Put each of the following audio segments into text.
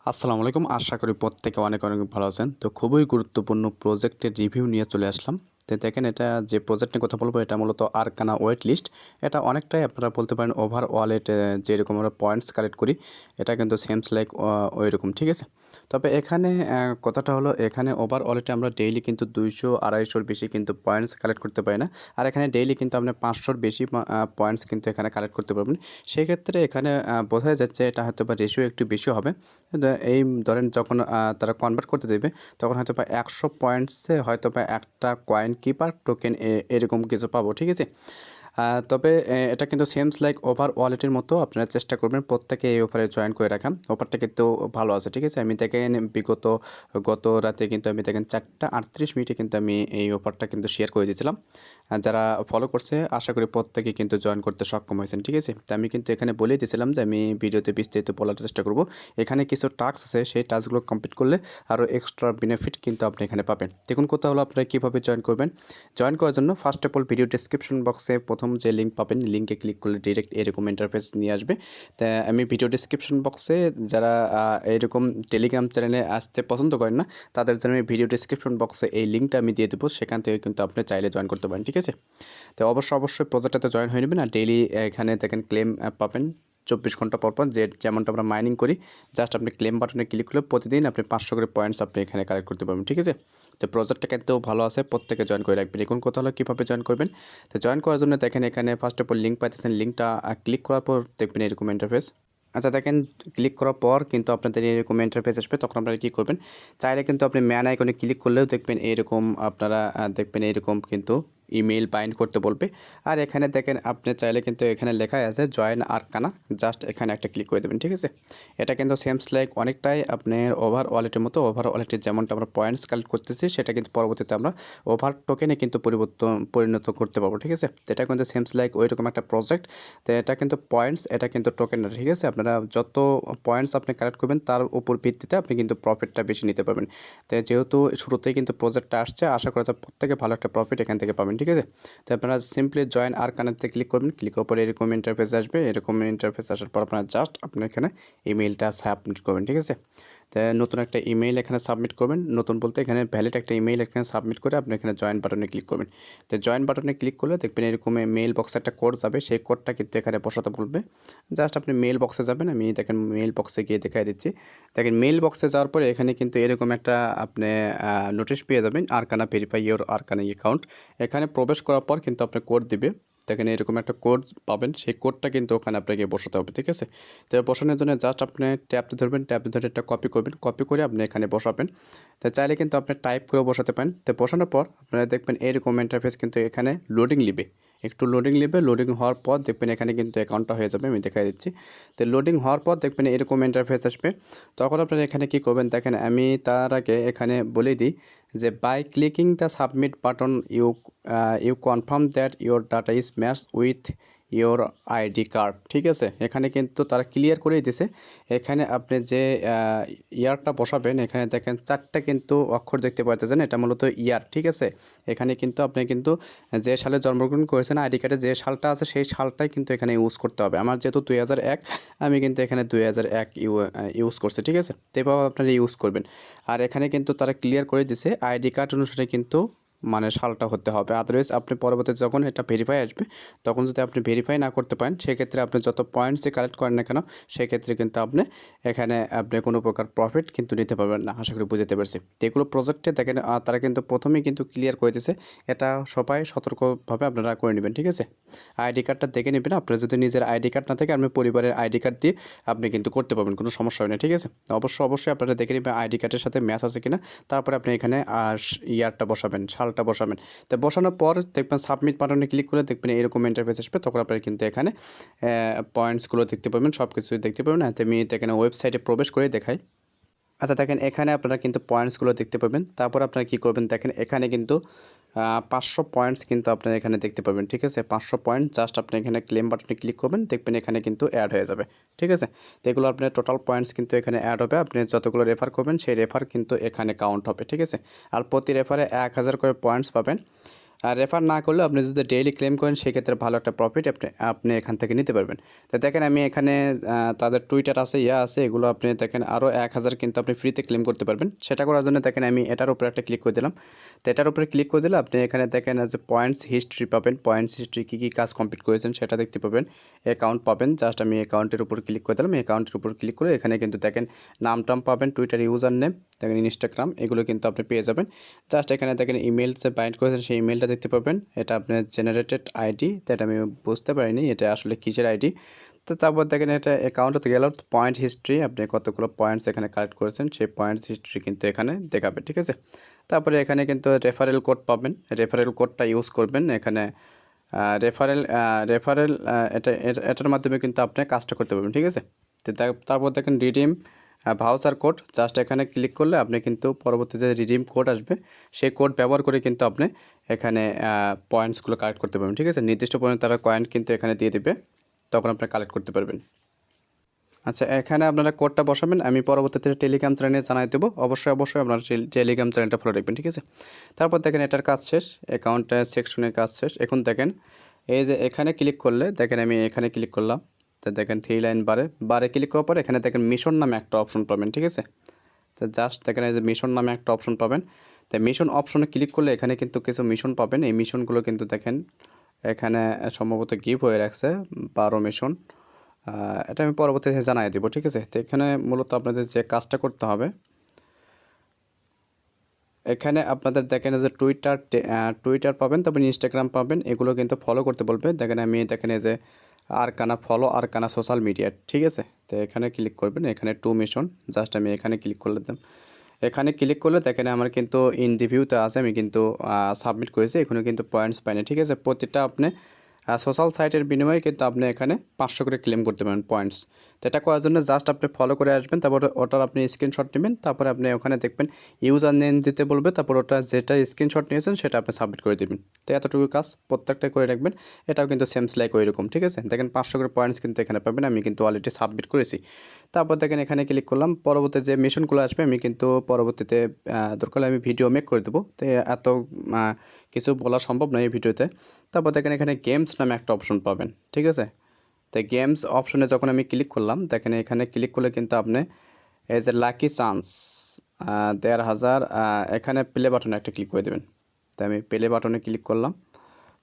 আসসালামু আলাইকুম। আশা করি প্রত্যেকে অনেক অনেক ভালো আছেন। তো খুবই গুরুত্বপূর্ণ প্রজেক্টের রিভিউ নিয়ে চলে আসলাম। তো দেখেন, এটা যে প্রজেক্ট নিয়ে কথা বলবো এটা মূলত আরকানা ওয়েট লিস্ট। এটা অনেকটাই আপনারা বলতে পারেন ওভার ওয়ালেট যেরকম আমরা পয়েন্টস কালেক্ট করি, এটা কিন্তু সেমস লাইক ওইরকম, ঠিক আছে? তবে এখানে কথাটা হলো, এখানে ওভার ওয়ালেটে আমরা ডেইলি কিন্তু 200-250-র বেশি কিন্তু পয়েন্টস কালেক্ট করতে পারি না। আর এখানে ডেইলি কিন্তু আপনি 500-র বেশি পয়েন্টস কিন্তু এখানে কালেক্ট করতে পারবেন। সেক্ষেত্রে এখানে বোঝা যাচ্ছে এটা হয়তো বা রেশিও একটু বেশি হবে। এই ধরেন যখন তারা কনভার্ট করতে দেবে, তখন হয়তো বা 100 পয়েন্টসে হয়তো বা একটা কয়েন কিপার টোকেন এরকম কিছু পাবো, ঠিক আছে? তবে এটা কিন্তু সেমস লাইক ওভার ওয়ালেটের মতো। আপনারা চেষ্টা করবেন প্রত্যেকে এই অফারে জয়েন করে রাখা। অফারটা কিন্তু ভালো আছে, ঠিক আছে? আমি দেখেন গত রাতে কিন্তু আমি দেখেন 4:38 কিন্তু আমি এই অফারটা কিন্তু শেয়ার করে দিয়েছিলাম। যারা ফলো করছে আশা করি প্রত্যেকে কিন্তু জয়েন করতে সক্ষম হয়েছেন, ঠিক আছে? তো আমি কিন্তু এখানে বলেই দিয়েছিলাম যে আমি ভিডিওতে বিস্তারিত বলার চেষ্টা করব। এখানে কিছু টাস্ক আছে, সেই টাস্কগুলো কমপ্লিট করলে আরও এক্সট্রা বেনিফিট কিন্তু আপনি এখানে পাবেন। দেখুন, কথা হলো আপনারা কীভাবে জয়েন করবেন। জয়েন করার জন্য first of all video description বক্সে প্রথম যে লিঙ্ক পাবেন, লিঙ্কে ক্লিক করলে ডিরেক্ট এরকম ইন্টারফেস নিয়ে আসবে। তা আমি ভিডিও ডেসক্রিপশন বক্সে যারা এরকম টেলিগ্রাম চ্যানেলে আসতে পছন্দ করেন না, তাদের জন্য আমি ভিডিও ডেসক্রিপশন বক্সে এই লিঙ্কটা আমি দিয়ে দেবো, সেখান থেকে কিন্তু আপনি চাইলে জয়েন করতে পারেন, ঠিক আছে? তো অবশ্যই প্রজেক্টটাতে জয়েন হয়ে নেবেন। আর ডেইলি এখানে দেখেন ক্লেম পাবেন 24 ঘন্টা পর পর, যেমনটা আমরা মাইনিং করি। জাস্ট আপনি ক্লেম বাটনে ক্লিক করলে প্রতিদিন আপনি 500 করে পয়েন্টস আপনি এখানে কালেক্ট করতে পারবেন, ঠিক আছে? তো প্রজেক্টটা কিন্তু ভালো আছে, প্রত্যেকে জয়েন করে রাখবেন। এখন কথা হলো কীভাবে জয়েন করবেন। তো জয়েন করার জন্য দেখেন এখানে ফার্স্ট অফ অল লিঙ্ক পাইতেছেন। লিঙ্কটা ক্লিক করার পর দেখবেন এরকম ইন্টারফেস। আচ্ছা, দেখেন ক্লিক করার পর কিন্তু আপনাদের এরকম ইন্টারফেস আসবে। তখন আপনারা কী করবেন, চাইলে কিন্তু আপনি ম্যান আইকনে ক্লিক করলেও দেখবেন এরকম আপনারা দেখবেন এরকম কিন্তু ইমেইল বাইন্ড করতে বলবে। আর এখানে দেখেন আপনি চাইলে কিন্তু এখানে লেখা আছে জয়েন আরকানা, জাস্ট এখানে একটা ক্লিক করে দেবেন, ঠিক আছে? এটা কিন্তু সেমস লাইক অনেকটাই আপনার ওভার ওয়ালেটের মতো। ওভার ওয়ালেটে যেমনটা আমরা পয়েন্টস কালেক্ট করতেছি, সেটা কিন্তু পরবর্তীতে আমরা ওভার টোকেনে কিন্তু পরিণত করতে পারবো, ঠিক আছে? তো এটা কিন্তু সেমস লাইক ওই রকম একটা প্রজেক্ট। তো এটা কিন্তু পয়েন্টস, এটা কিন্তু টোকেন না, ঠিক আছে? আপনারা যত পয়েন্টস আপনি কালেক্ট করবেন তার উপর ভিত্তিতে আপনি কিন্তু প্রফিটটা বেশি নিতে পারবেন। তো যেহেতু শুরুতেই কিন্তু প্রজেক্টটা আসছে, আশা করা যায় প্রত্যেকে ভালো একটা প্রফিট এখান থেকে পাবেন, ঠিক আছে? তো আপনারা সিম্পলি জয়েন আরকানাতে ক্লিক করবেন। ক্লিক করার পরে এরকম ইন্টারফেস আসবে। এরকম ইন্টারফেস আসার পর আপনারা জাস্ট আপনার এখানে ইমেইলটা সাবমিট করবেন, ঠিক আছে? তো নতুন একটা ইমেইল এখানে সাবমিট করবেন। নতুন বলতে এখানে ভ্যালিড একটা ইমেইল এখানে সাবমিট করে আপনি এখানে জয়েন বাটনে ক্লিক করবেন। তো জয়েন বাটনে ক্লিক করলে দেখবেন এরকম মেইল বক্সে একটা কোড যাবে, সেই কোডটা কিন্তু এখানে বসাতে বলবে। জাস্ট আপনি মেইল বক্সে যাবেন। আমি দেখেন মেইল বক্সে গিয়ে দেখাই দিচ্ছি। দেখেন মেইল বক্সে যাওয়ার পরে এখানে কিন্তু এরকম একটা আপনি নোটিশ পেয়ে যাবেন, arcana verify your arcana account. এখানে প্রবেশ করার পর কিন্তু আপনি কোড দিবে। দেখেন এরকম একটা কোড পাবেন, সেই কোডটা কিন্তু ওখানে আপনাকে বসাতে হবে, ঠিক আছে? তো বসানোর জন্য জাস্ট আপনি ট্যাবতে ধরবেন, ট্যাবতে ধরে একটা কপি করবেন, কপি করে আপনি এখানে বসাবেন। তো চাইলে কিন্তু আপনি টাইপ করেও বসাতে পারেন। তো বসানোর পর আপনারা দেখবেন এরকম ইন্টারফেস কিন্তু এখানে লোডিং নিবে, একটু লোডিং নেবে। লোডিং হওয়ার পর দেখবেন এখানে কিন্তু অ্যাকাউন্টটা হয়ে যাবে, আমি দেখাই দিচ্ছি। তো লোডিং হওয়ার পর দেখবেন এরকম ইন্টারফেস আসবে। তখন আপনারা এখানে কি করবেন, দেখেন আমি তার আগে এখানে বলে দিই যে by clicking the submit button you confirm that your data is match with your ID card, ঠিক আছে? এখানে কিন্তু তারা ক্লিয়ার করেই দিছে। এখানে আপনি যে ইয়ারটা বসাবেন, এখানে দেখেন 4টা কিন্তু অক্ষর দেখতে পাচ্ছেন, এটা মূলত ইয়ার, ঠিক আছে? এখানে কিন্তু আপনি কিন্তু যে সালে জন্মগ্রহণ করেছেন আইডি কার্ডে যে সালটা আছে সেই সালটাই কিন্তু এখানে ইউজ করতে হবে। আমার যেহেতু 2001, আমি কিন্তু এখানে 2001 ইউজ করছি, ঠিক আছে? তো এভাবে আপনারা ইউজ করবেন। আর এখানে কিন্তু তারা ক্লিয়ার করে দিছে আইডি কার্ড অনুসারে কিন্তু মানে সালটা হতে হবে। আদারওয়াইজ আপনি পরবর্তীতে যখন এটা ভেরিফাই আসবে, তখন যদি আপনি ভেরিফাই না করতে পারেন, সেক্ষেত্রে আপনি যত পয়েন্টসই কালেক্ট করেন না কেন, সেক্ষেত্রে কিন্তু এখানে আপনি কোনো প্রকার প্রফিট কিন্তু নিতে পারবেন না। আশা করি বুঝতে পারছি। তো এগুলো প্রজেক্টে দেখেন তারা কিন্তু প্রথমেই কিন্তু ক্লিয়ার করে দিয়েছে। এটা সবাই সতর্কভাবে আপনারা করে নেবেন, ঠিক আছে? আইডি কার্ডটা দেখে নেবেন। আপনার যদি নিজের আইডি কার্ড না থাকে, আপনি পরিবারের আইডি কার্ড দিয়ে আপনি কিন্তু করতে পারবেন, কোনো সমস্যা হয় না, ঠিক আছে? অবশ্যই আপনারা দেখে নেবেন আইডি কার্ডের সাথে ম্যাচ আছে কিনা। তারপরে আপনি এখানে ইয়ারটা বসাবেন, সালটা বসাবেন। তো বসানোর পর দেখবেন সাবমিট বাটনে ক্লিক করে দেখবেন এরকম ইন্টারফেস আসবে। তখন আপনারা কিন্তু এখানে পয়েন্টসগুলো দেখতে পাবেন, সব কিছুই দেখতে পাবেন। আমি এখানে ওয়েবসাইটে প্রবেশ করে দেখাই। আচ্ছা, দেখেন এখানে আপনারা কিন্তু পয়েন্টসগুলো দেখতে পাবেন। তারপর আপনারা কী করবেন, দেখেন এখানে কিন্তু 500 পয়েন্টস কিন্তু আপনারা এখানে দেখতে পাবেন, ঠিক আছে? 500 পয়েন্ট, জাস্ট আপনি এখানে ক্লেম বাটনে ক্লিক করবেন, দেখবেন এখানে কিন্তু অ্যাড হয়ে যাবে, ঠিক আছে? তো এগুলো আপনার টোটাল পয়েন্টস কিন্তু এখানে অ্যাড হবে। আপনি যতগুলো রেফার করবেন সেই রেফার কিন্তু এখানে কাউন্ট হবে, ঠিক আছে? আর প্রতি রেফারে 1000 করে পয়েন্টস পাবেন। আর রেফার না করলে আপনি যদি ডেইলি ক্লেম করেন সেক্ষেত্রে ভালো একটা প্রফিট আপনি এখান থেকে নিতে পারবেন। তো দেখেন আমি এখানে তাদের টুইটার আছে, আছে, এগুলো আপনি দেখেন আরও 1000 কিন্তু আপনি ফ্রিতে ক্লেম করতে পারবেন। সেটা করার জন্য দেখেন আমি এটার উপরে একটা ক্লিক করে দিলাম। তো এটার উপরে ক্লিক করে দিলে আপনি এখানে দেখেন যে পয়েন্টস হিস্ট্রি পাবেন, পয়েন্টস হিস্ট্রি কী কী কাজ কমপ্লিট করেছেন সেটা দেখতে পাবেন। অ্যাকাউন্ট পাবেন, জাস্ট আমি অ্যাকাউন্টের উপর ক্লিক করে দিলাম। অ্যাকাউন্টের উপর ক্লিক করে এখানে কিন্তু দেখেন নাম টাম পাবেন, টুইটার ইউজার নেম, দেখেন ইনস্টাগ্রাম, এগুলো কিন্তু আপনি পেয়ে যাবেন। জাস্ট এখানে দেখেন ইমেল যে বাইন্ড করেছেন সেই ইমেলটা দেখতে পাবেন। এটা আপনার জেনারেটেড আইডি, তো এটা আমি বুঝতে পারিনি এটা আসলে কিসের আইডি। তো তারপর দেখেন এটা অ্যাকাউন্টে গেল, পয়েন্ট হিস্ট্রি, আপনি কতগুলো পয়েন্টস এখানে কালেক্ট করেছেন সেই পয়েন্টস হিস্ট্রি কিন্তু এখানে দেখাবে, ঠিক আছে। তারপরে এখানে কিন্তু রেফারেল কোড পাবেন, রেফারেল কোডটা ইউজ করবেন এখানে। রেফারেল রেফারেল এটার মাধ্যমে কিন্তু আপনি কাজটা করতে পারবেন, ঠিক আছে। তো তারপর দেখেন রিডিম ভাউচার কোড, জাস্ট এখানে ক্লিক করলে আপনি কিন্তু পরবর্তীতে রিডিম কোড আসবে, সেই কোড ব্যবহার করে কিন্তু আপনি এখানে পয়েন্টসগুলো কালেক্ট করতে পারবেন, ঠিক আছে। নির্দিষ্ট পরিমাণে তারা কয়েন কিন্তু এখানে দিয়ে দেবে, তখন আপনি কালেক্ট করতে পারবেন। আচ্ছা, এখানে আপনারা কোডটা বসাবেন, আমি পরবর্তীতে টেলিগ্রাম চ্যানেলে জানাই দেবো। অবশ্যই আপনারা টেলিগ্রাম চ্যানেলটা ফলো রাখবেন, ঠিক আছে। তারপর দেখেন এটার কাজ শেষ, অ্যাকাউন্টে সেকশনের কাজ শেষ। এখন দেখেন এই যে এখানে ক্লিক করলে দেখেন আমি এখানে ক্লিক করলাম, তো দেখেন 3 লাইন বারে ক্লিক করার পর এখানে দেখেন মিশন নামে একটা অপশন পাবেন, ঠিক আছে। তো জাস্ট দেখেন এই যে মিশন নামে একটা অপশন পাবেন। তো মিশন অপশনে ক্লিক করলে এখানে কিন্তু কিছু মিশন পাবেন। এই মিশনগুলো কিন্তু দেখেন এখানে সম্ভবত গিভ হয়ে রাখছে 12 মিশন। এটা আমি পরবর্তীতে জানাই দেবো, ঠিক আছে। তো এখানে মূলত আপনাদের যে কাজটা করতে হবে, এখানে আপনাদের দেখেন যে টুইটার পাবেন, তারপর ইনস্টাগ্রাম পাবেন, এগুলো কিন্তু ফলো করতে বলবে। দেখেন আমি দেখেন এই যে arcana follow, arcana social media, ঠিক আছে। তো এখানে ক্লিক করবেন, এখানে 2 মিশন, জাস্ট আমি এখানে ক্লিক করলে এখানে ক্লিক করলে দেখেন আমার কিন্তু ইন রিভিউতে আছে, আমি কিন্তু সাবমিট করেছি, এখানে কিন্তু পয়েন্টস পাইনি, ঠিক আছে। প্রতিটা আপনি সোশ্যাল সাইটের বিনিময়ে কিন্তু আপনি এখানে 500 করে ক্লেম করতে পারেন পয়েন্টস। তো এটা করার জন্য জাস্ট আপনি ফলো করে আসবেন, তারপর ওটার আপনি স্ক্রিনশট নেবেন, তারপরে আপনি ওখানে দেখবেন ইউজার নেম দিতে বলবে, তারপর ওটা যেটা স্ক্রিনশট নিয়েছেন সেটা আপনি সাবমিট করে দেবেন। তো এতটুকু কাজ প্রত্যেকটা করে রাখবেন। এটাও কিন্তু সেমস লাইক ওই রকম, ঠিক আছে। দেখেন 500 করে পয়েন্টস কিন্তু এখানে পাবেন, আমি কিন্তু অলরেডি সাবমিট করেছি। তারপর দেখেন এখানে ক্লিক করলাম, পরবর্তী যে মিশনগুলো আসবে আমি কিন্তু পরবর্তীতে দরকার হলে আমি ভিডিও মেক করে দেবো। তো এত কিছু বলা সম্ভব নয় এই ভিডিওতে। তারপর দেখেন এখানে গেমস নামে একটা অপশন পাবেন, ঠিক আছে। তো গেমস অপশনে যখন আমি ক্লিক করলাম, দেখেন এখানে ক্লিক করলে কিন্তু আপনি এই যে লাকি চান্স 1500, এখানে প্লে বাটনে একটা ক্লিক করে দেবেন। তো আমি প্লে বাটনে ক্লিক করলাম,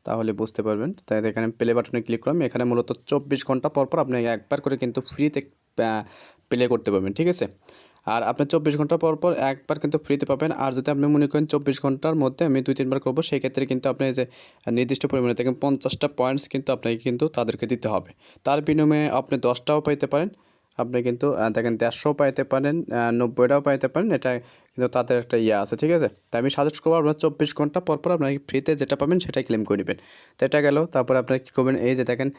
তাহলে বুঝতে পারবেন। তাই এখানে প্লে বাটনে ক্লিক করলাম, এখানে মূলত 24 ঘন্টা পর পর আপনি একবার করে কিন্তু ফ্রিতে প্লে করতে পারবেন, ঠিক আছে। আর আপনি 24 ঘন্টা পর পর একবার কিন্তু ফ্রিতে পাবেন। আর যদি আপনি মনে করেন 24 ঘন্টার মধ্যে আমি 2-3 বার করবো, সেই ক্ষেত্রে কিন্তু আপনি যে নির্দিষ্ট পরিমাণে দেখেন 50টা পয়েন্টস কিন্তু আপনাকে কিন্তু তাদেরকে দিতে হবে। তার বিনিময়ে আপনি 10টাও পাইতে পারেন, আপনি কিন্তু দেখেন 150 পাইতে পারেন, 90টাও পাইতে পারেন। এটা কিন্তু তাদের একটা আছে, ঠিক আছে। তাই আমি সাজেস্ট করবো আপনার 24 ঘন্টা পর পর আপনার ফ্রিতে যেটা পাবেন সেটাই ক্লেম করে নেবেন। তো এটা গেল। তারপর আপনার কী করবেন, এই যে দেখেন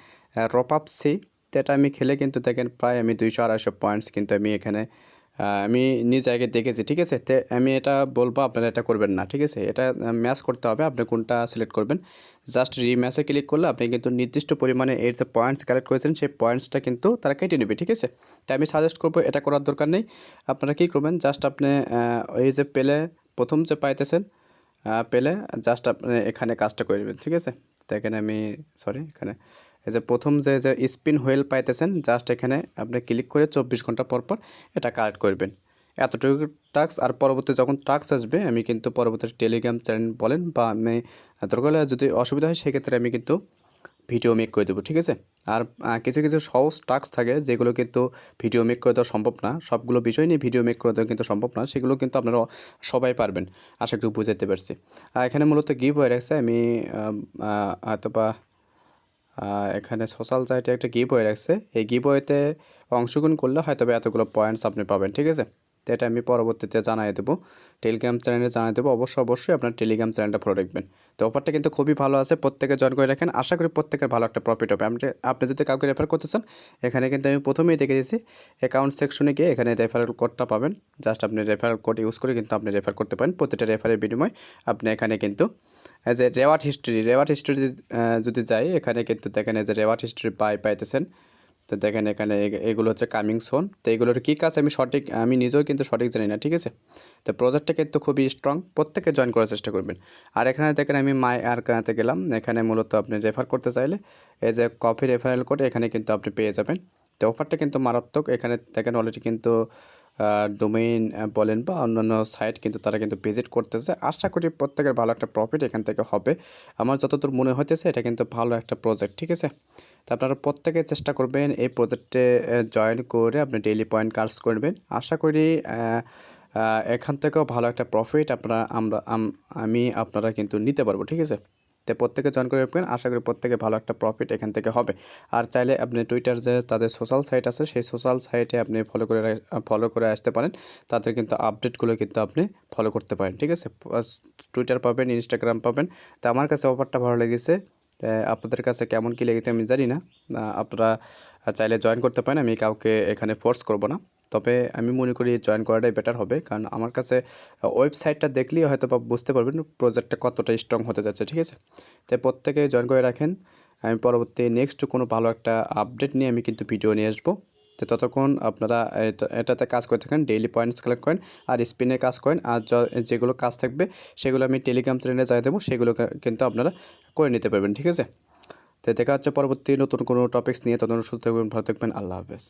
রপ আপ সি, তো এটা আমি খেলে কিন্তু দেখেন প্রায় আমি 200-250 পয়েন্টস কিন্তু আমি এখানে আমি নিজ আগে দেখেছি, ঠিক আছে। তো আমি এটা বলবো আপনারা এটা করবেন না, ঠিক আছে। এটা ম্যাচ করতে হবে, আপনি কোনটা সিলেক্ট করবেন। জাস্ট রিম্যাচে ক্লিক করলে আপনি কিন্তু নির্দিষ্ট পরিমাণে এর যে পয়েন্টস কালেক্ট করেছেন সেই পয়েন্টসটা কিন্তু তারা কেটে নেবে, ঠিক আছে। তাই আমি সাজেস্ট করবো এটা করার দরকার নেই। আপনারা কী করবেন, জাস্ট আপনি এই যে পেলে প্রথম যে পাইতেছেন পেলে, জাস্ট আপনি এখানে কাজটা করে দেবেন, ঠিক আছে। তো এখানে আমি এখানে এই যে প্রথম যে স্পিন হুইল পাইতেছেন, জাস্ট এখানে আপনি ক্লিক করে 24 ঘন্টা পর পর এটা কালেক্ট করবেন। এতটুকু টাস্ক। আর পরবর্তী যখন টাস্ক আসবে আমি কিন্তু পরবর্তী টেলিগ্রাম চ্যানেল বলেন বা আমি দরকার হলে যদি অসুবিধা হয় সেক্ষেত্রে আমি কিন্তু ভিডিও মেক করে দেবো, ঠিক আছে। আর কিছু কিছু সহজ টাস্ক থাকে যেগুলো কিন্তু ভিডিও মেক করে দেওয়া সম্ভব না, সবগুলো বিষয় নিয়ে ভিডিও মেক করে দেওয়া কিন্তু সম্ভব না, সেগুলো কিন্তু আপনারা সবাই পারবেন, আশা করি বুঝাতে পারছি। আর এখানে মূলত গিভ হয়ে রাখছে, আমি হয়তোবা এখানে সোশ্যাল সাইটে একটা গিভ হয়ে রাখছে, এই গিভ ওয়েতে অংশগ্রহণ করলে হয়তো এতগুলো পয়েন্টস আপনি পাবেন, ঠিক আছে। তো এটা আমি পরবর্তীতে জানিয়ে দেবো, টেলিগ্রাম চ্যানেলে জানিয়ে দেবো। অবশ্যই আপনার টেলিগ্রাম চ্যানেলটা ফলো রাখবেন। তো অফারটা কিন্তু খুবই ভালো আছে, প্রত্যেকে জয়েন করে রাখেন, আশা করি প্রত্যেকের ভালো একটা প্রফিট হবে। আপনি যদি কাউকে রেফার করতে চান, এখানে কিন্তু আমি প্রথমেই দেখে দিয়েছি অ্যাকাউন্ট সেকশনে গিয়ে এখানে রেফারেল কোডটা পাবেন, জাস্ট আপনি রেফারেল কোড ইউজ করে কিন্তু আপনি রেফার করতে পারেন। প্রতিটা রেফারের বিনিময়ে আপনি এখানে কিন্তু এজ এ রেওয়ার্ড হিস্ট্রি যদি যাই, এখানে কিন্তু দেখেন এজ এ রেওয়ার্ড হিস্ট্রি পাইতেছেন। তো দেখেন এখানে এগুলো হচ্ছে কামিং সোন। তো এগুলোর কী কাজ আমি নিজেও কিন্তু সঠিক জানি না, ঠিক আছে। তো প্রজেক্টটা কিন্তু খুবই স্ট্রং, প্রত্যেকে জয়েন করার চেষ্টা করবেন। আর এখানে দেখেন আমি মাই আরকানাতে গেলাম, এখানে মূলত আপনি রেফার করতে চাইলে এই যে কপি রেফারেল কোড এখানে কিন্তু আপনি পেয়ে যাবেন। তো অফারটা কিন্তু মারাত্মক। এখানে দেখেন অলরেডি কিন্তু ডোমেইন বলেন বা অন্যান্য সাইট কিন্তু তারা কিন্তু ভিজিট করতেছে। আশা করি প্রত্যেকের ভালো একটা প্রফিট এখান থেকে হবে। আমার যতদূর মনে হইতেছে এটা কিন্তু ভালো একটা প্রজেক্ট, ঠিক আছে। তো আপনারা প্রত্যেকে চেষ্টা করবেন এই প্রজেক্টে জয়েন করে আপনি ডেইলি পয়েন্ট কার্স করবেন। আশা করি এখান থেকেও ভালো একটা প্রফিট আমি আপনারা কিন্তু নিতে পারবো, ঠিক আছে। তো প্রত্যেকে জয়েন করে রাখবেন, আশা করি প্রত্যেকে ভালো একটা প্রফিট এখান থেকে হবে। আর চাইলে আপনি টুইটার যে তাদের সোশ্যাল সাইট আছে সেই সোশ্যাল সাইটে আপনি ফলো করে আসতে পারেন। তাদের কিন্তু আপডেটগুলো কিন্তু আপনি ফলো করতে পারেন, ঠিক আছে। টুইটার পাবেন, ইনস্টাগ্রাম পাবেন। তো আমার কাছে অফারটা ভালো লেগেছে। আপনাদের কাছে কেমন কী লেগেছে আমি জানি না। আপনারা চাইলে জয়েন করতে পারেন, আমি কাউকে এখানে ফোর্স করব না। তবে আমি মনে করি জয়েন করাটাই বেটার হবে, কারণ আমার কাছে ওয়েবসাইটটা দেখলেই হয়তো বা বুঝতে পারবেন প্রজেক্টটা কতটা স্ট্রং হতে যাচ্ছে, ঠিক আছে। তাই প্রত্যেকে জয়েন করে রাখেন। আমি পরবর্তী নেক্সট কোনো ভালো একটা আপডেট নিয়ে আমি কিন্তু ভিডিও নিয়ে আসবো। তো ততক্ষণ আপনারা এটাতে কাজ করে থাকেন, ডেইলি পয়েন্টস কালেক্ট করেন আর স্পিনে কাজ করেন। আর যেগুলো কাজ থাকবে সেগুলো আমি টেলিগ্রাম চ্যানেলে যাই দেবো, সেগুলো কিন্তু আপনারা করে নিতে পারবেন, ঠিক আছে। তো দেখা হচ্ছে পরবর্তী নতুন কোনো টপিকস নিয়ে। ততক্ষণ সুস্থ থাকবেন, ভালো থাকবেন, আল্লাহ হাফেজ।